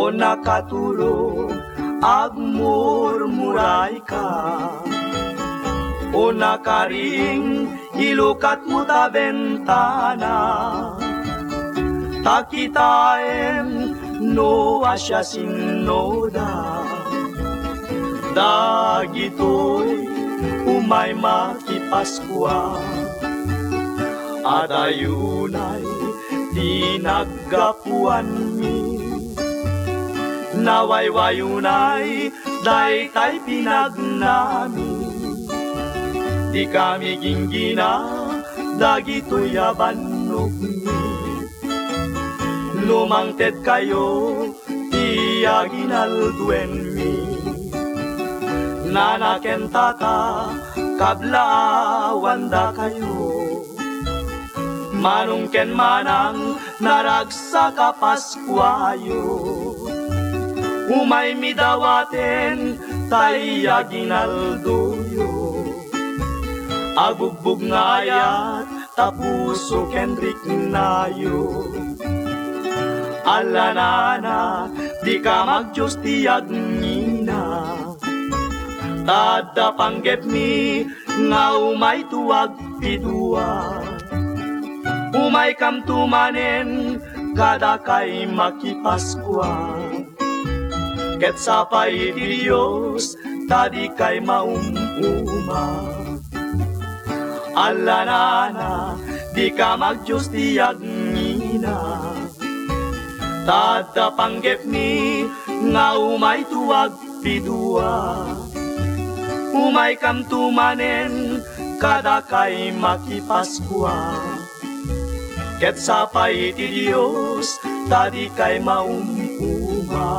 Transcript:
o nakatulog agmurmuray ka, o nakaring ilukat mo ta bentana, takitaem no asya sinoda, dagitoy umay makipaskwa, at ayunay tinaggapuan mi, nawaywayunay daytay pinagnami, di kami ginggina dagitoy abannog mi, lumangted kayo iya ginalduen mi, nanakentaka kablawanda kayo, manungken manang naragsa ka Paskwayo, umay midawaten taya ginaldoyo, agugbog nga ayat tapuso kenrik nayo, alanana di ka magdiyos tiyag nina, tada panggep mi nga umay tuwag pidua, umay kamtumanen kada kay makipaskwa, ket sapay ti Diyos tadi kay maumuma, alanana di ka magdiyos tiyag ngina, tada panggep mi nga umay tuwag pidua, umay kamtumanen kada kay makipaskwa, ket sapay ti Diyos tadi kay maumuma.